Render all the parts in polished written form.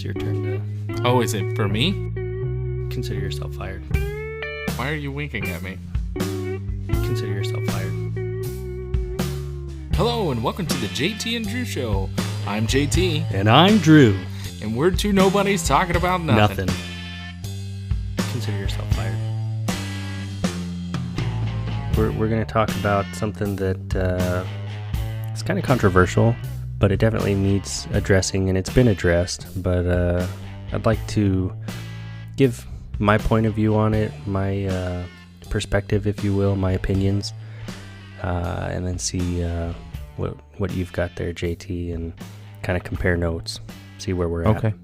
it's your turn to... Oh, is it for me? Consider yourself fired. Why are you winking at me? Consider yourself fired. Hello, and welcome to the JT and Drew Show. I'm JT. And I'm Drew. And we're two nobodies talking about nothing. Consider yourself fired. We're going to talk about something that it's kind of controversial, but it definitely needs addressing, and it's been addressed. But I'd like to give my point of view on it, my perspective, if you will, my opinions, and then see what you've got there, JT, and kind of compare notes, see where we're at. Okay.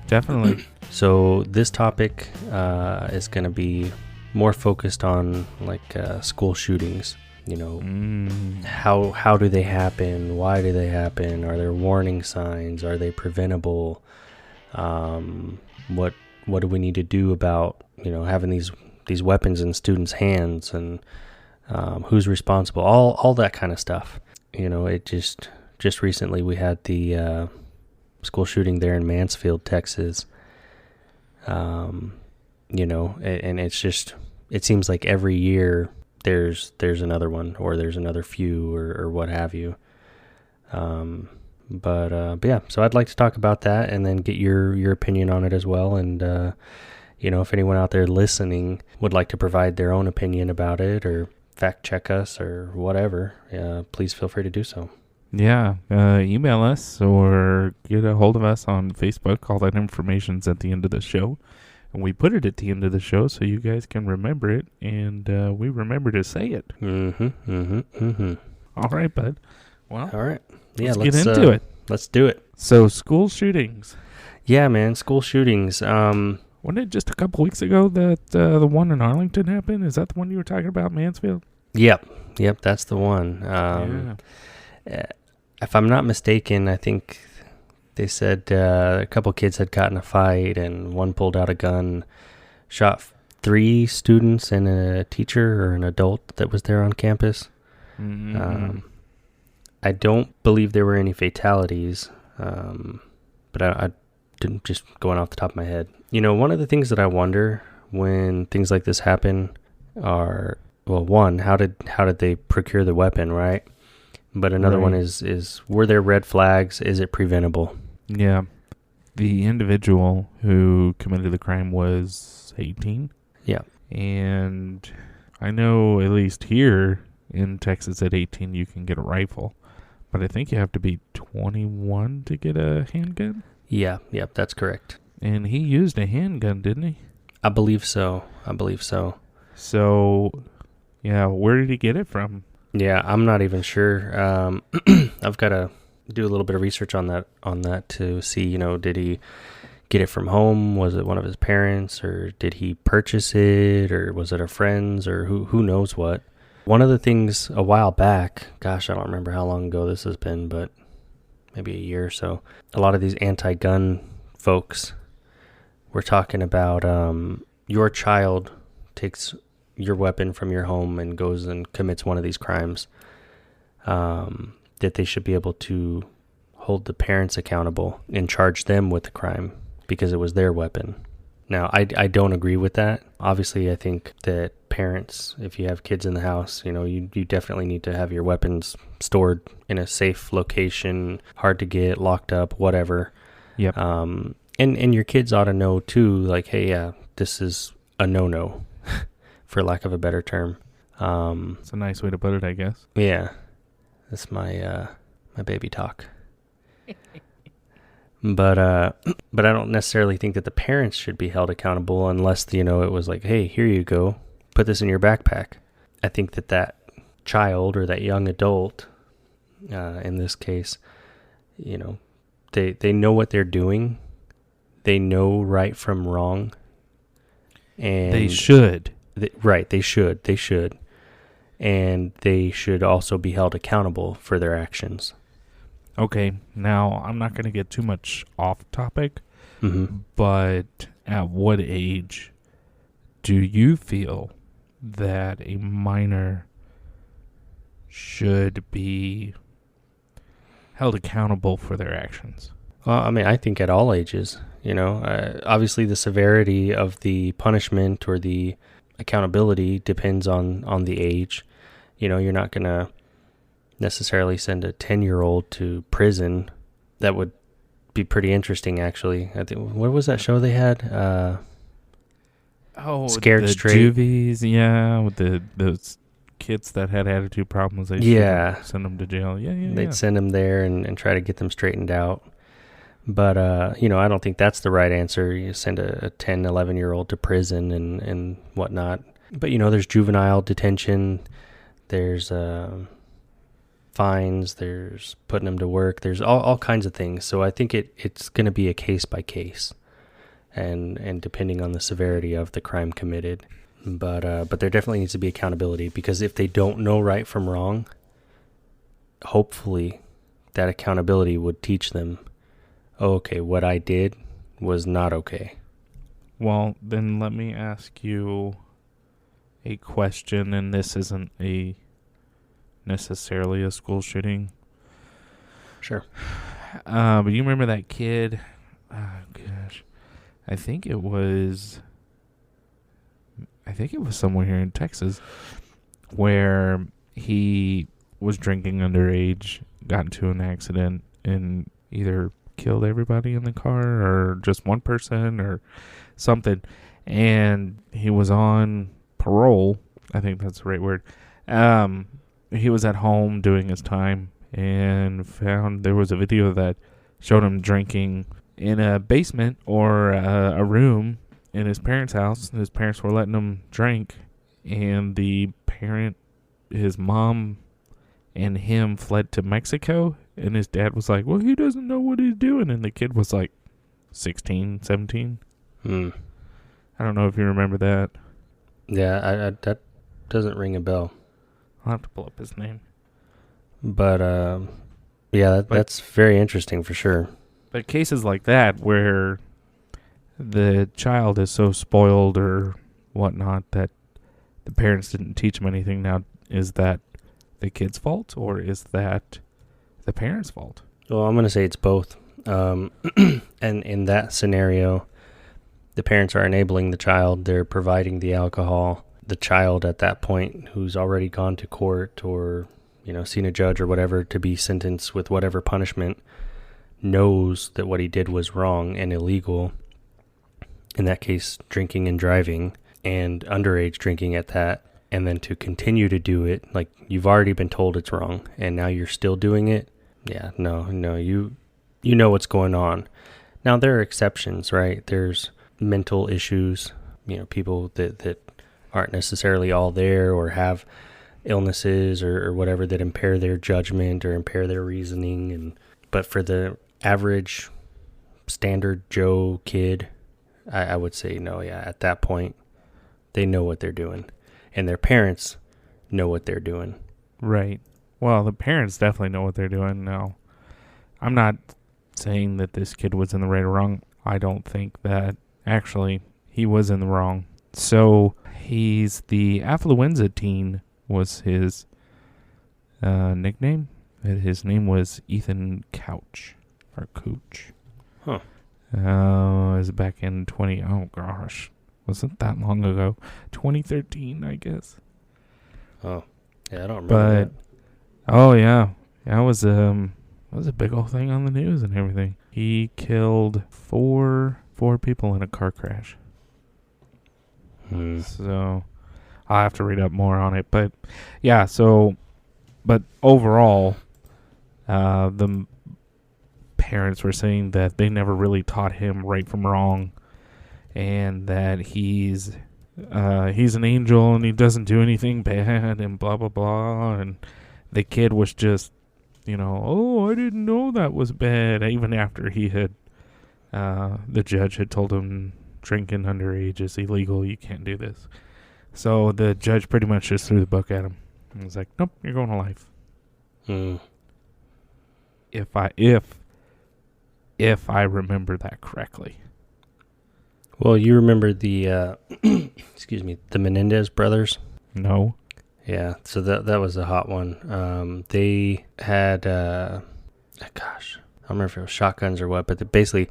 Definitely. So this topic is going to be more focused on like school shootings. You know, how do they happen? Why do they happen? Are there warning signs? Are they preventable? What do we need to do about, you know, having these weapons in students' hands, and who's responsible? All that kind of stuff. You know, it just recently we had the school shooting there in Mansfield, Texas. You know, and it's just, it seems like every year there's another one, or there's another few, or what have you. But yeah, so I'd like to talk about that and then get your opinion on it as well. And, you know, if anyone out there listening would like to provide their own opinion about it, or fact check us, or whatever, please feel free to do so. Yeah, email us or get a hold of us on Facebook. All that information's at the end of the show. And we put it at the end of the show so you guys can remember it, and we remember to say it. All right, bud. Well, all right. Yeah, let's get into it. Let's do it. So, school shootings. Yeah, man, school shootings. Wasn't it just a couple weeks ago that the one in Arlington happened? Is that the one you were talking about, Mansfield? Yep, that's the one. If I'm not mistaken, I think they said a couple kids had gotten in a fight, and one pulled out a gun, shot 3 students and a teacher or an adult that was there on campus. I don't believe there were any fatalities, but I didn't, just going off the top of my head. You know, one of the things that I wonder when things like this happen are, well, one, how did they procure the weapon, right? But another one is were there red flags? Is it preventable? Yeah. The individual who committed the crime was 18. Yeah. And I know at least here in Texas at 18 you can get a rifle. But I think you have to be 21 to get a handgun. Yeah, that's correct. And he used a handgun, didn't he? I believe so. So, yeah, where did he get it from? Yeah, I'm not even sure. I've got to do a little bit of research on that to see, you know, did he get it from home? Was it one of his parents, or did he purchase it, or was it a friend's, or who knows what? One of the things a while back, gosh, I don't remember how long ago this has been, but maybe a year or so, a lot of these anti-gun folks were talking about your child takes your weapon from your home and goes and commits one of these crimes, that they should be able to hold the parents accountable and charge them with the crime because it was their weapon. Now, I don't agree with that. Obviously, I think that parents, if you have kids in the house, you know, you definitely need to have your weapons stored in a safe location, hard to get, locked up, whatever. Yep. And your kids ought to know too, like, hey, yeah, this is a no-no, for lack of a better term. It's a nice way to put it, I guess. Yeah. That's my baby talk. But I don't necessarily think that the parents should be held accountable unless, you know, it was like, hey, here you go, put this in your backpack. I think that child, or that young adult, in this case, you know, they know what they're doing. They know right from wrong. And they should. They should. And they should also be held accountable for their actions. Okay, now I'm not going to get too much off topic, but at what age do you feel that a minor should be held accountable for their actions? Well, I mean, I think at all ages, obviously the severity of the punishment or the accountability depends on the age. You're not going to necessarily send a 10-year-old to prison. That would be pretty interesting, actually. I think, what was that show they had? Scared the Straight. Juvies, with those kids that had attitude problems. They send them to jail. They'd send them there and try to get them straightened out. But, I don't think that's the right answer. You send a 10, 11-year-old to prison and whatnot. But, there's juvenile detention. There's fines. There's putting them to work. There's all kinds of things. So I think it's going to be a case by case. And depending on the severity of the crime committed. But there definitely needs to be accountability, because if they don't know right from wrong, hopefully that accountability would teach them, okay, what I did was not okay. Well, then let me ask you a question, and this isn't necessarily a school shooting. Sure. But you remember that kid? Oh, gosh. I think it was somewhere here in Texas where he was drinking underage, got into an accident, and either killed everybody in the car or just one person or something. And he was on parole. I think that's the right word. He was at home doing his time and found there was a video that showed him drinking in a basement or a room in his parents' house. His parents were letting him drink, and his mom and him fled to Mexico, and his dad was like, well, he doesn't know what he's doing, and the kid was like 16, 17. I don't know if you remember that. Yeah, that doesn't ring a bell. I'll have to pull up his name. But, that's very interesting for sure. But cases like that where the child is so spoiled or whatnot that the parents didn't teach them anything, now is that the kid's fault or is that the parents' fault? Well, I'm going to say it's both. And in that scenario, the parents are enabling the child. They're providing the alcohol. The child at that point, who's already gone to court or, seen a judge or whatever to be sentenced with whatever punishment, knows that what he did was wrong and illegal. In that case, drinking and driving, and underage drinking at that. And then to continue to do it, like you've already been told it's wrong and now you're still doing it. Yeah, no, you know what's going on. Now there are exceptions, right? There's mental issues, people that aren't necessarily all there or have illnesses or whatever that impair their judgment or impair their reasoning. But for the average standard Joe kid, I would say no. Yeah, at that point, they know what they're doing, and their parents know what they're doing. Right. Well, the parents definitely know what they're doing now. I'm not saying that this kid was in the right or wrong. I don't think that actually he was in the wrong. So he's the affluenza teen was his nickname. His name was Ethan Couch or Cooch. Huh. It was back in wasn't that long ago. 2013, I guess. Oh, yeah, I don't remember that. Oh yeah, that was a big old thing on the news and everything. He killed four people in a car crash. So I'll have to read up more on it, but yeah. But overall, the parents were saying that they never really taught him right from wrong, and that he's an angel and he doesn't do anything bad and blah blah blah. And the kid was just, I didn't know that was bad. Even after he had, the judge had told him drinking underage is illegal. You can't do this. So the judge pretty much just threw the book at him and was like, "Nope, you're going to life." If I remember that correctly. Well, you remember the the Menendez brothers? No. Yeah, so that was a hot one. They had, I don't remember if it was shotguns or what, but basically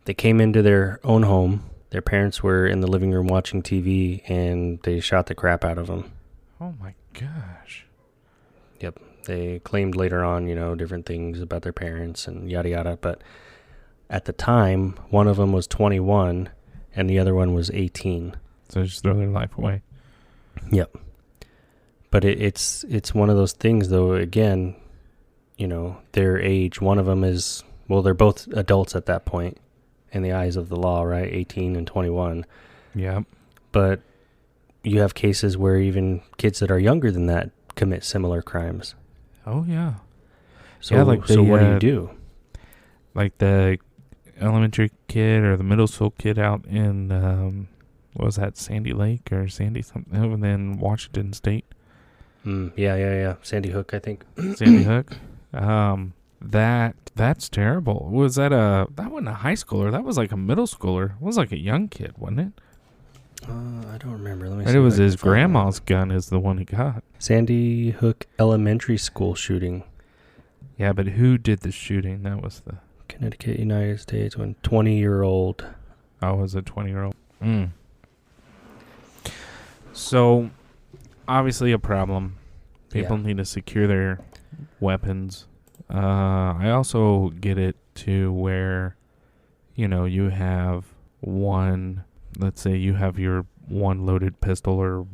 they came into their own home. Their parents were in the living room watching TV, and they shot the crap out of them. Oh my gosh. Yep. They claimed later on, different things about their parents and yada yada. But at the time, one of them was 21 and the other one was 18. So just throw their life away. Yep. But it's one of those things, though, again, their age, one of them is, well, they're both adults at that point in the eyes of the law, right? 18 and 21. Yeah. But you have cases where even kids that are younger than that commit similar crimes. Oh, yeah. So, yeah, like so what do you do? Like the elementary kid or the middle school kid out in, what was that, Sandy Lake or Sandy something, and then Washington State. Yeah. Sandy Hook, I think. Sandy Hook. That's terrible. Was that that wasn't a high schooler. That was like a middle schooler. It was like a young kid, wasn't it? I don't remember. Let me and see. It was his grandma's gun is the one he got. Sandy Hook Elementary School shooting. Yeah, but who did the shooting? That was the Connecticut, United States, when 20-year-old. Oh, it was a 20-year-old. So, obviously a problem. People need to secure their weapons. I also get it to where, you have one, let's say you have your one loaded pistol or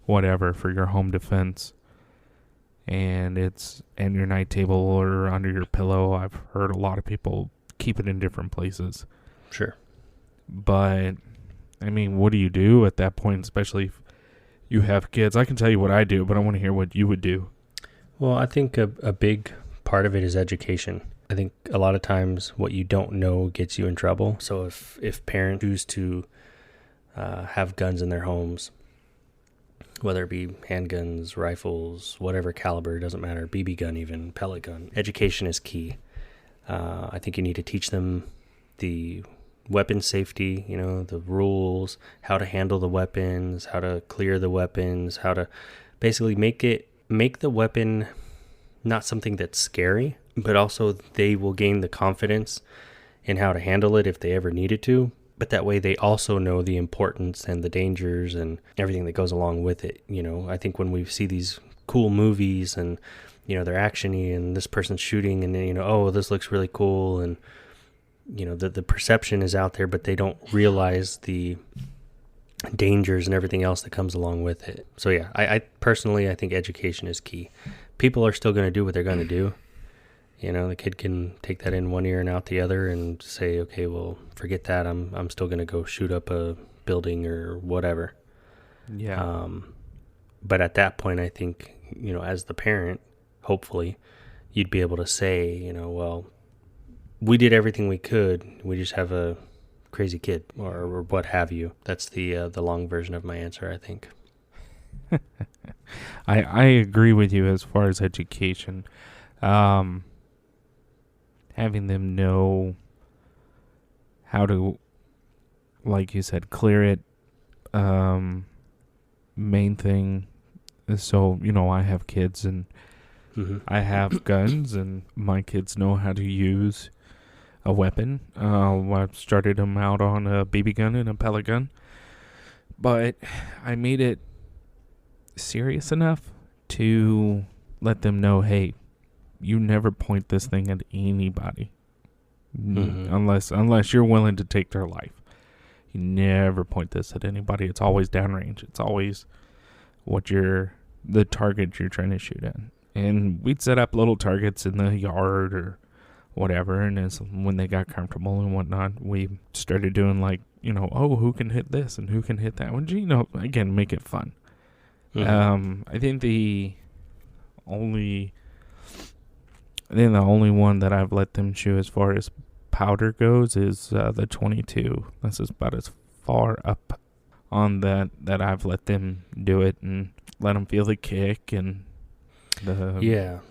whatever for your home defense, and it's in your night table or under your pillow. I've heard a lot of people keep it in different places. Sure. But, I mean, what do you do at that point, especially if you have kids? I can tell you what I do, but I want to hear what you would do. Well, I think a big part of it is education. I think a lot of times what you don't know gets you in trouble. So if parents choose to have guns in their homes, whether it be handguns, rifles, whatever caliber, doesn't matter, BB gun even, pellet gun, education is key. I think you need to teach them the weapon safety, the rules, how to handle the weapons, how to clear the weapons, how to basically make the weapon not something that's scary, but also they will gain the confidence in how to handle it if they ever needed to. But that way they also know the importance and the dangers and everything that goes along with it. I think when we see these cool movies and, they're actiony and this person's shooting and then, oh, this looks really cool. And, the perception is out there, but they don't realize the dangers and everything else that comes along with it. So yeah, I personally, I think education is key. People are still going to do what they're going to do. The kid can take that in one ear and out the other and say, okay, well, forget that. I'm still going to go shoot up a building or whatever. Yeah. But at that point, I think, as the parent, hopefully, you'd be able to say, well, we did everything we could. We just have a crazy kid or what have you. That's the long version of my answer, I think. I agree with you as far as education. Having them know how to, like you said, clear it. Main thing is, so, I have kids and I have guns and my kids know how to use a weapon. I've started them out on a BB gun and a pellet gun. But I made it serious enough to let them know, hey, you never point this thing at anybody unless you're willing to take their life. You never point this at anybody. It's always downrange. It's always the target you're trying to shoot at. And we'd set up little targets in the yard or whatever, and when they got comfortable and whatnot, we started doing who can hit this and who can hit that one. Again, make it fun. I think the only one that I've let them shoot as far as powder goes is the 22. This is about as far up on that I've let them do it and let them feel the kick and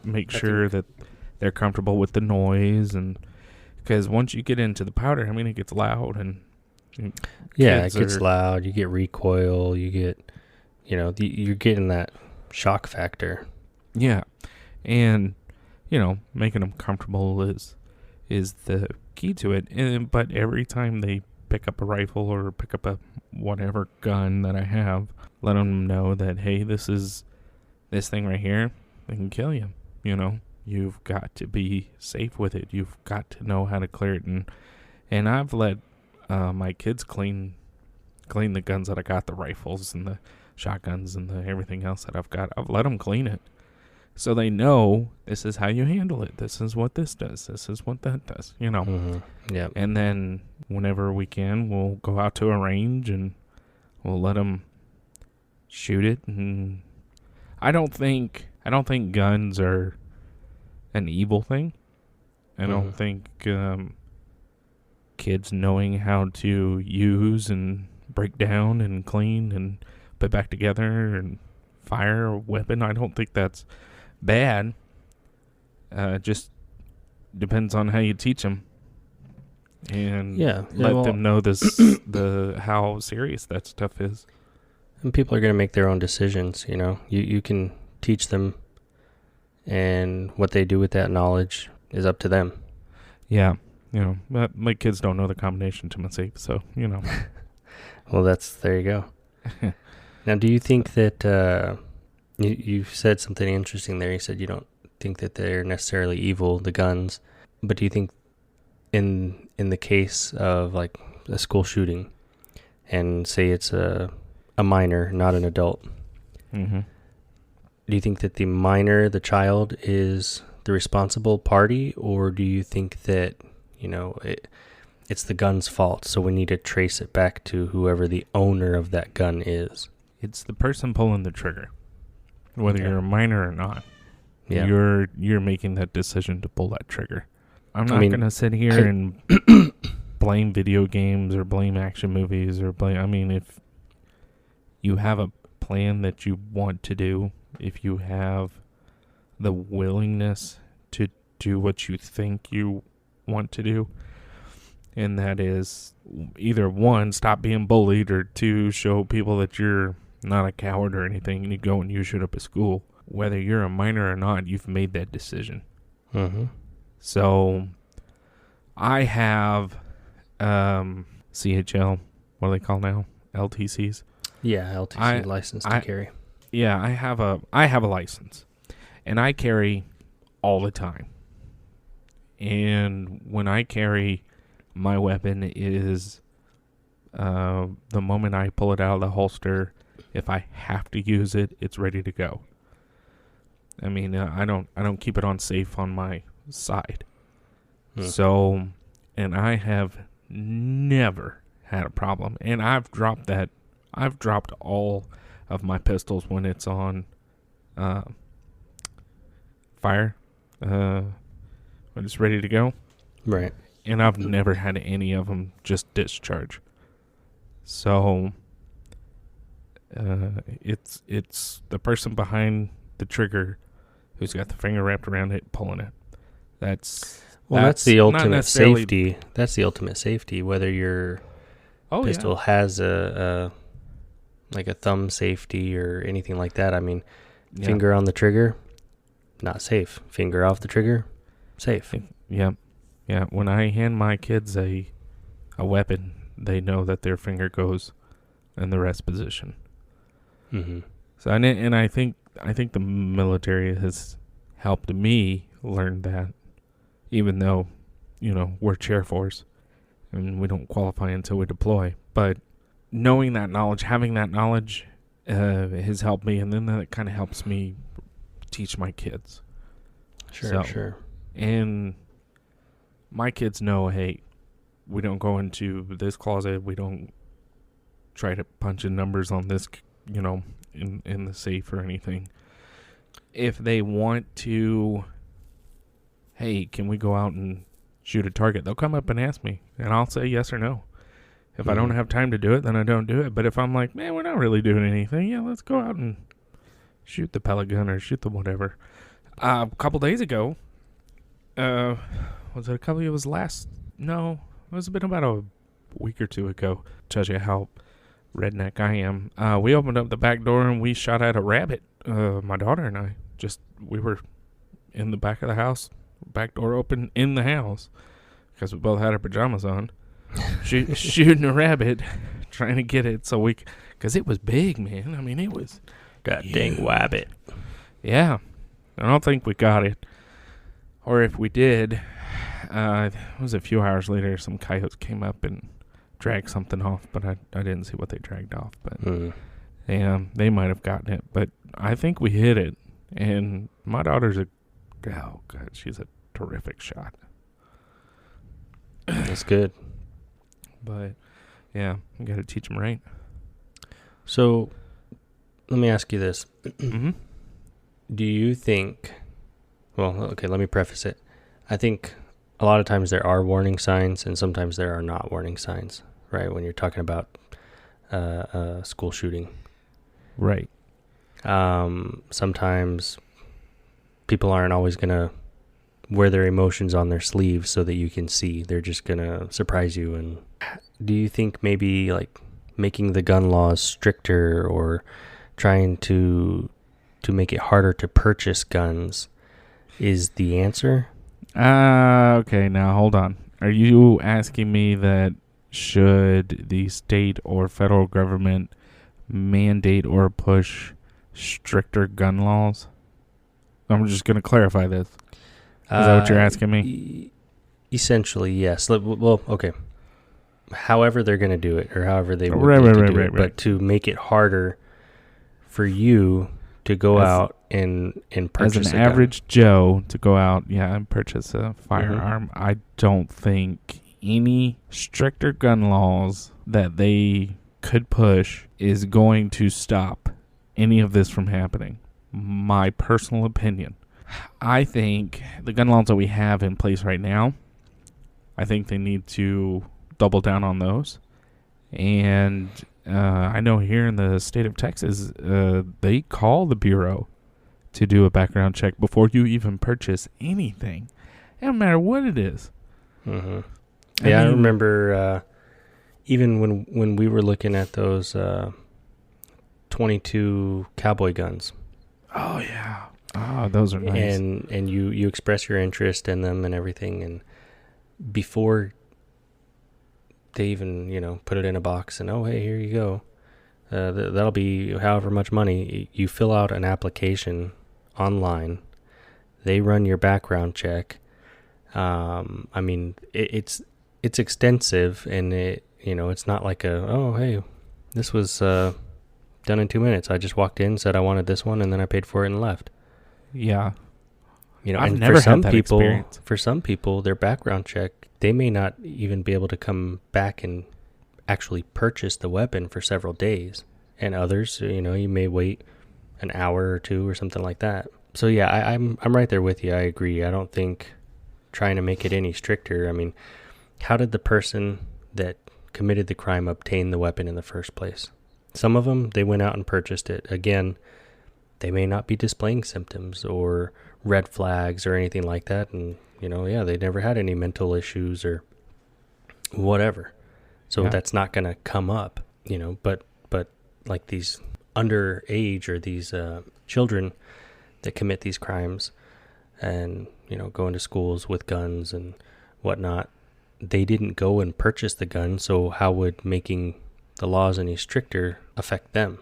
make sure that they're comfortable with the noise, and because once you get into the powder, it gets loud and it gets loud. You get recoil. You get, you're getting that shock factor. Yeah, and making them comfortable is is the key to it. But every time they pick up a rifle or pick up a whatever gun that I have, let them know that, hey, this thing right here, it can kill you. You know, you've got to be safe with it. You've got to know how to clear it. And I've let my kids clean the guns that I got, the rifles and the shotguns and the everything else that I've got. I've let them clean it. So they know this is how you handle it. This is what this does. This is what that does, you know. Mm-hmm. Yeah. And then whenever we can, we'll go out to a range and we'll let them shoot it. And I don't think guns are an evil thing. I don't think kids knowing how to use and break down and clean and put back together and fire a weapon, I don't think that's bad. Just depends on how you teach them and let them know how serious that stuff is. And people are going to make their own decisions. You know, you can teach them, and what they do with that knowledge is up to them. Yeah, you know, but my kids don't know the combination to my safe, so you know. Well, there you go. Now, do you think that you said something interesting there? You said you don't think that they're necessarily evil, the guns, but do you think in the case of like a school shooting, and say it's a minor, not an adult, mm-hmm. do you think that the minor, the child, is the responsible party, or do you think that, you know, it's the gun's fault, so we need to trace it back to whoever the owner of that gun is? It's the person pulling the trigger, whether you're a minor or not. Yeah. You're making that decision to pull that trigger. I'm not going to sit here and blame video games or blame action movies or blame. I mean, if you have a plan that you want to do, if you have the willingness to do what you think you want to do, and that is either one, stop being bullied, or two, show people that you're not a coward or anything, and you go and you shoot up a school. Whether you're a minor or not, you've made that decision. Mm-hmm. So I have CHL, what do they call now? LTCs? Yeah, LTC, license to carry. Yeah, I have a license, and I carry all the time. And when I carry, my weapon is the moment I pull it out of the holster. If I have to use it, it's ready to go. I mean, I don't keep it on safe on my side. So, and I have never had a problem. And I've dropped all of my pistols when it's on fire, when it's ready to go. Right. And I've never had any of them just discharge. So it's the person behind the trigger who's got the finger wrapped around it, pulling it. That's the ultimate safety. That's the ultimate safety. Whether your pistol has a thumb safety or anything like that. I mean, finger on the trigger, not safe. Finger off the trigger, safe. Yeah. Yeah, when I hand my kids a weapon, they know that their finger goes in the rest position. Mm-hmm. So and I think the military has helped me learn that, even though, you know, we're chair force and we don't qualify until we deploy. But knowing that knowledge, having that knowledge, has helped me, and then that kind of helps me teach my kids. Sure. And my kids know, hey, we don't go into this closet. We don't try to punch in numbers on this, you know, in the safe or anything. If they want to, hey, can we go out and shoot a target? They'll come up and ask me, and I'll say yes or no. If I don't have time to do it, then I don't do it. But if I'm like, man, we're not really doing anything, yeah, let's go out and shoot the pellet gun or shoot the whatever. A couple days ago, was it a couple? It was no, it was been about a week or two ago. Tells you how redneck I am. We opened up the back door and we shot at a rabbit. My daughter and I we were in the back of the house, back door open in the house, because we both had our pajamas on, shooting a rabbit, trying to get it so because it was big, man. I mean, it was God dang wabbit. Yeah, I don't think we got it, or if we did, it was a few hours later. Some coyotes came up and dragged something off, but I didn't see what they dragged off. But yeah, they might have gotten it, but I think we hit it. And my daughter's she's a terrific shot. That's good. But yeah, you got to teach them right. So let me ask you this. Mm-hmm. Do you think, well, okay, let me preface it. I think a lot of times there are warning signs and sometimes there are not warning signs, right? When you're talking about a school shooting. Right. Sometimes people aren't always going to wear their emotions on their sleeves so that you can see. They're just going to surprise you. And do you think maybe like making the gun laws stricter or trying to make it harder to purchase guns is the answer? Okay, now hold on. Are you asking me that should the state or federal government mandate or push stricter gun laws? I'm just going to clarify this. Is that what you're asking me? Essentially, yes. Well, okay. However they're going to do it, or however they would need to do it, but to make it harder for you to go out and purchase as an average Joe to go out, and purchase a firearm. I don't think any stricter gun laws that they could push is going to stop any of this from happening. My personal opinion. I think the gun laws that we have in place right now, I think they need to double down on those. And I know here in the state of Texas, they call the Bureau to do a background check before you even purchase anything. It don't matter what it is. Mm-hmm. I remember even when we were looking at those 22 cowboy guns. Oh, yeah. Oh, those are nice. And you express your interest in them and everything. And before they even, put it in a box and, oh, hey, here you go. That'll be however much money. You fill out an application online. They run your background check. I mean, it's extensive, and it's not like oh, hey, this was done in 2 minutes. I just walked in, said I wanted this one, and then I paid for it and left. Yeah. I've never had that experience. For some people, their background check, they may not even be able to come back and actually purchase the weapon for several days. And others, you may wait an hour or two or something like that. So yeah, I'm right there with you. I agree. I don't think trying to make it any stricter. I mean, how did the person that committed the crime obtain the weapon in the first place? Some of them, they went out and purchased it. Again, they may not be displaying symptoms or red flags or anything like that. And, they never had any mental issues or whatever. So that's not going to come up, but like these underage or these children that commit these crimes and, go into schools with guns and whatnot, they didn't go and purchase the gun. So how would making the laws any stricter affect them?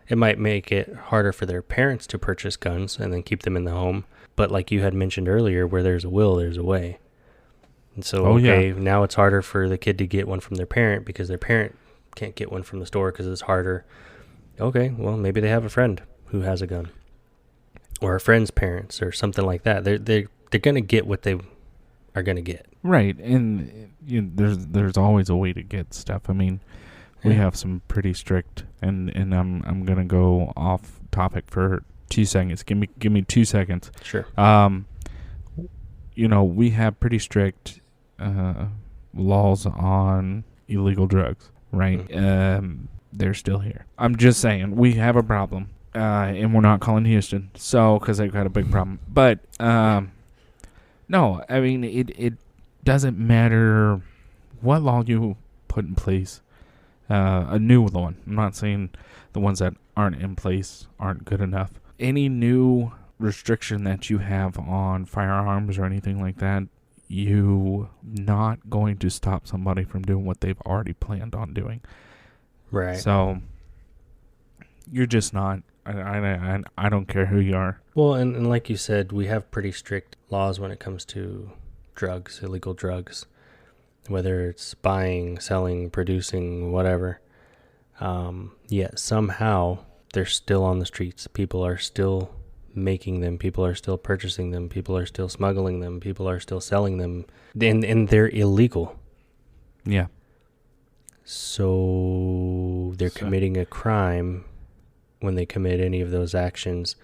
It might make it harder for their parents to purchase guns and then keep them in the home. But like you had mentioned earlier, where there's a will, there's a way. And so, now it's harder for the kid to get one from their parent because their parent can't get one from the store because it's harder. Okay, well, maybe they have a friend who has a gun. Or a friend's parents or something like that. They're going to get what they are going to get. Right, and there's always a way to get stuff. I mean, we have some pretty strict, and I'm gonna go off topic for 2 seconds. Give me 2 seconds. Sure. We have pretty strict laws on illegal drugs, right? Mm-hmm. They're still here. I'm just saying we have a problem, and we're not calling Houston, because they've got a big problem. But no, I mean it doesn't matter what law you put in place. A new one. I'm not saying the ones that aren't in place aren't good enough. Any new restriction that you have on firearms or anything like that, you not going to stop somebody from doing what they've already planned on doing. Right. So you're just not. I don't care who you are. Well, and like you said, we have pretty strict laws when it comes to drugs, illegal drugs, whether it's buying, selling, producing, whatever. Yet somehow they're still on the streets. People are still making them. People are still purchasing them. People are still smuggling them. People are still selling them. And they're illegal. Yeah. So they're committing a crime when they commit any of those actions.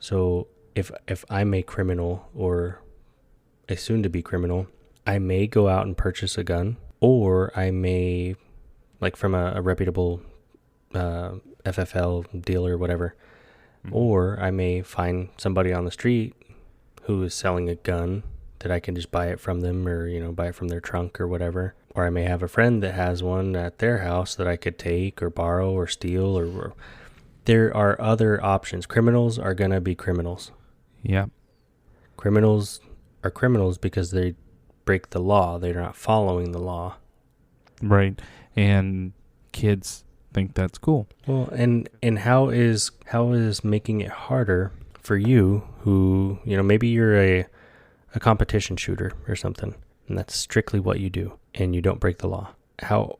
So if I'm a criminal or a soon-to-be criminal, I may go out and purchase a gun, or I may, like from a reputable FFL dealer or whatever, or I may find somebody on the street who is selling a gun that I can just buy it from them, or, you know, buy it from their trunk or whatever. Or I may have a friend that has one at their house that I could take or borrow or steal, or there are other options. Criminals are going to be criminals. Yeah. Criminals are criminals because they break the law. They're not following the law. Right. And kids think that's cool. Well, and how is making it harder for you, who, you know, maybe you're a competition shooter or something, and that's strictly what you do, and you don't break the law. How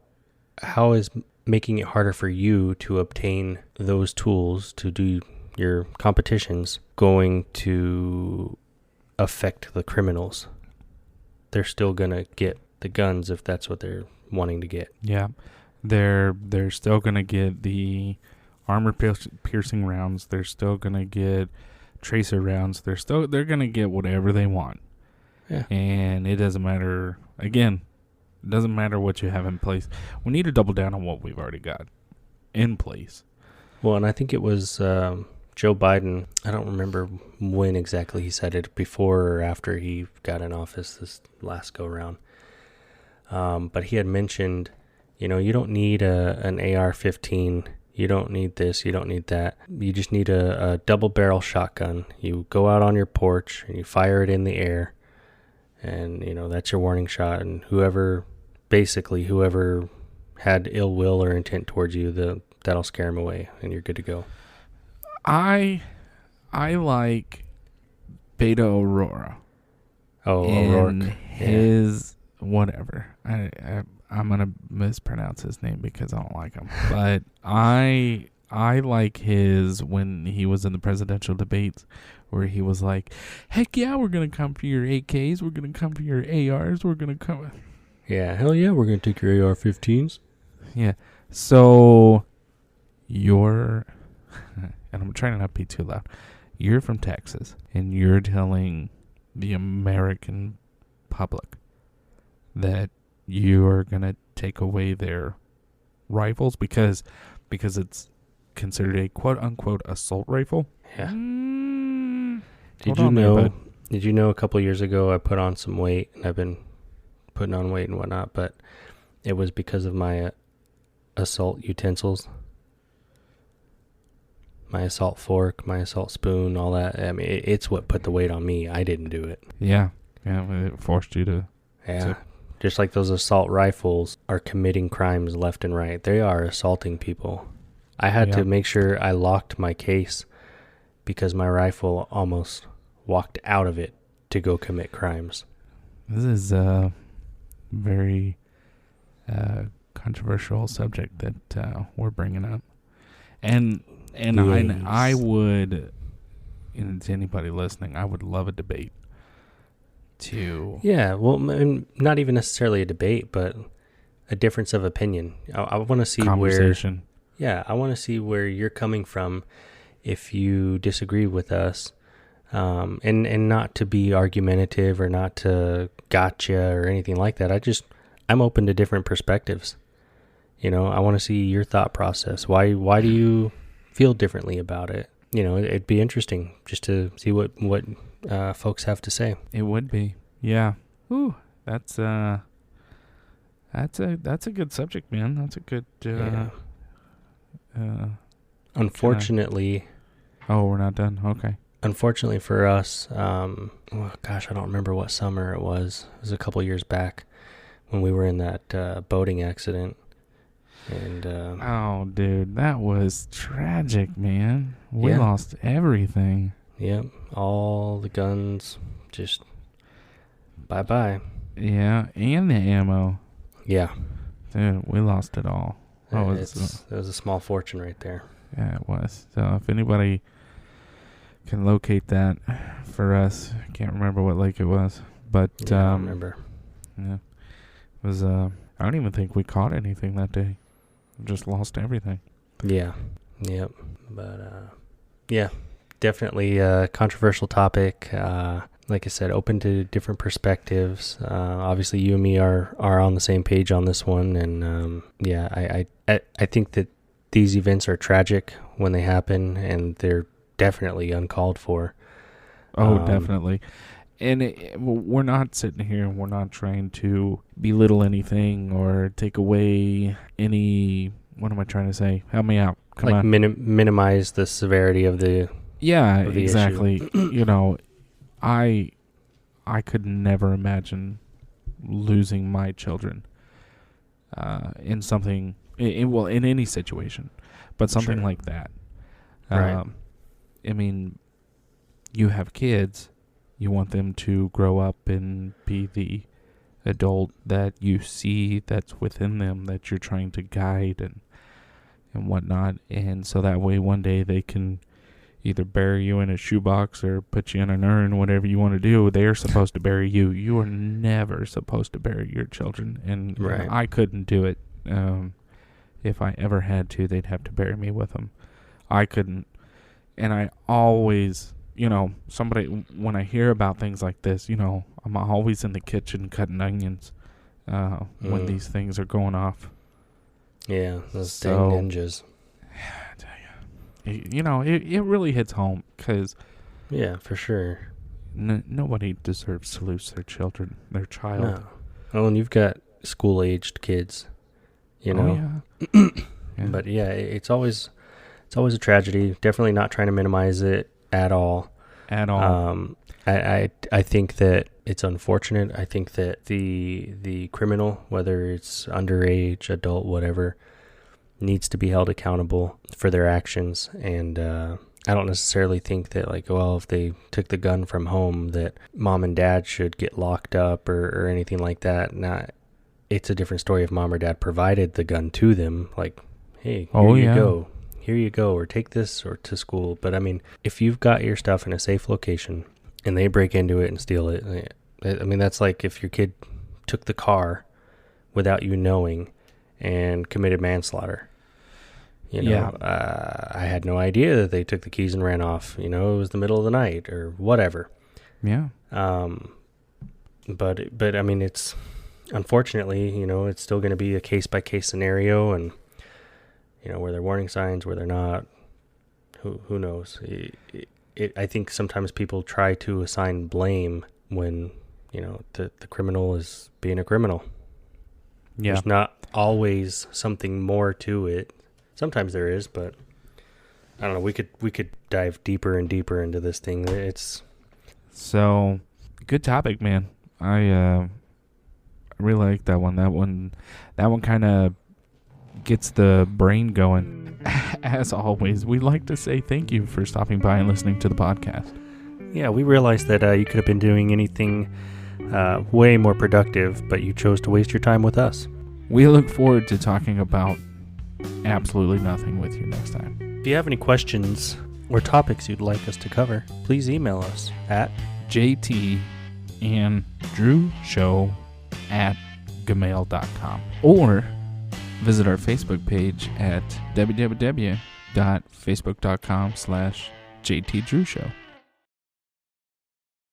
is making it harder for you to obtain those tools to do your competitions going to affect the criminals? They're still going to get the guns if that's what they're wanting to get. Yeah. They're still going to get the armor piercing rounds. They're still going to get tracer rounds. They're going to get whatever they want. Yeah. And it doesn't matter, again, it doesn't matter what you have in place. We need to double down on what we've already got in place. Well, and I think it was Joe Biden. I don't remember when exactly he said it, before or after he got in office this last go round. But he had mentioned, you know, you don't need an AR-15. You don't need this. You don't need that. You just need a double barrel shotgun. You go out on your porch and you fire it in the air. And, you know, that's your warning shot. And whoever had ill will or intent towards you, that'll scare them away, and you're good to go. I like Beto O'Rourke. Oh, O'Rourke. His whatever. I'm gonna mispronounce his name because I don't like him. But I like his, when he was in the presidential debates, where he was like, heck yeah, we're going to come for your AKs. We're going to come for your ARs. We're going to come. Yeah, hell yeah, we're going to take your AR-15s. Yeah. So you're, and I'm trying to not be too loud, you're from Texas, and you're telling the American public that you're going to take away their rifles because it's considered a quote-unquote assault rifle. Yeah. Did you know a couple years ago I put on some weight, and I've been putting on weight and whatnot, but it was because of my assault utensils. My assault fork, my assault spoon, all that. I mean, it's what put the weight on me. I didn't do it. Yeah. Yeah, it forced you to. Yeah. Just like those assault rifles are committing crimes left and right. They are assaulting people. I had to make sure I locked my case because my rifle almost walked out of it to go commit crimes. This is a very controversial subject that we're bringing up. And yes. I would, and to anybody listening, I would love a debate. Yeah, well, not even necessarily a debate, but a difference of opinion. I want to see conversation. I want to see where you're coming from if you disagree with us, and not to be argumentative or not to gotcha or anything like that. I'm open to different perspectives. You know, I want to see your thought process. Why do you feel differently about it? You know, it'd be interesting just to see what folks have to say. It would be, yeah. Ooh, that's a good subject, man. That's a good. Unfortunately. Oh, we're not done. Okay. unfortunately for us, well, gosh, I don't remember what summer it was. It was a couple years back when we were in that boating accident. And oh, dude, that was tragic, man. We lost everything. Yep, all the guns, just bye-bye. Yeah, and the ammo. Yeah. Dude, we lost it all. That was a small fortune right there. Yeah, it was. So if anybody can locate that for us, I can't remember what lake it was, but I don't remember. Yeah, it was. I don't even think we caught anything that day. We just lost everything. Yeah. Yep. But yeah, definitely a controversial topic. Like I said, open to different perspectives. Obviously, you and me are on the same page on this one, and I think that these events are tragic when they happen, and they're definitely uncalled for. Oh, definitely. And we're not sitting here and we're not trying to belittle anything or take away any. What am I trying to say? Help me out. Come on. Minimize the severity of the. Yeah, of the exactly. You know, I could never imagine losing my children in something. In any situation, but something like that. Right. I mean, you have kids, you want them to grow up and be the adult that you see that's within them, that you're trying to guide and whatnot. And so that way one day they can either bury you in a shoebox or put you in an urn, whatever you want to do. They are supposed to bury you. You are never supposed to bury your children. And right. I couldn't do it. If I ever had to, they'd have to bury me with them. I couldn't. And I always, when I hear about things like this, I'm always in the kitchen cutting onions when these things are going off. Yeah, those dang ninjas. I tell you. It really hits home because... Yeah, for sure. Nobody deserves to lose their children, their child. No. Oh, and you've got school-aged kids. Yeah. But yeah, it's always a tragedy. Definitely not trying to minimize it at all. I think that it's unfortunate. I think that the criminal, whether it's underage, adult, whatever, needs to be held accountable for their actions. And I don't necessarily think that if they took the gun from home, that mom and dad should get locked up or anything like that. It's a different story if mom or dad provided the gun to them, hey, here you go, or take this or to school. But I mean, if you've got your stuff in a safe location and they break into it and steal it, I mean, that's like if your kid took the car without you knowing and committed manslaughter. I had no idea that they took the keys and ran off. It was the middle of the night or whatever. Yeah. But I mean, it's... Unfortunately, it's still going to be a case-by-case scenario, and, where there are warning signs, where they're not, who knows? I think sometimes people try to assign blame when, the criminal is being a criminal. Yeah. There's not always something more to it. Sometimes there is, but I don't know. We could dive deeper and deeper into this thing. So, good topic, man. I really like that one. That one kind of gets the brain going. As always, we'd like to say thank you for stopping by and listening to the podcast. Yeah, we realized that you could have been doing anything way more productive, but you chose to waste your time with us. We look forward to talking about absolutely nothing with you next time. If you have any questions or topics you'd like us to cover, please email us at jtandrewshow@gmail.com or visit our Facebook page at www.facebook.com/JTDrewShow.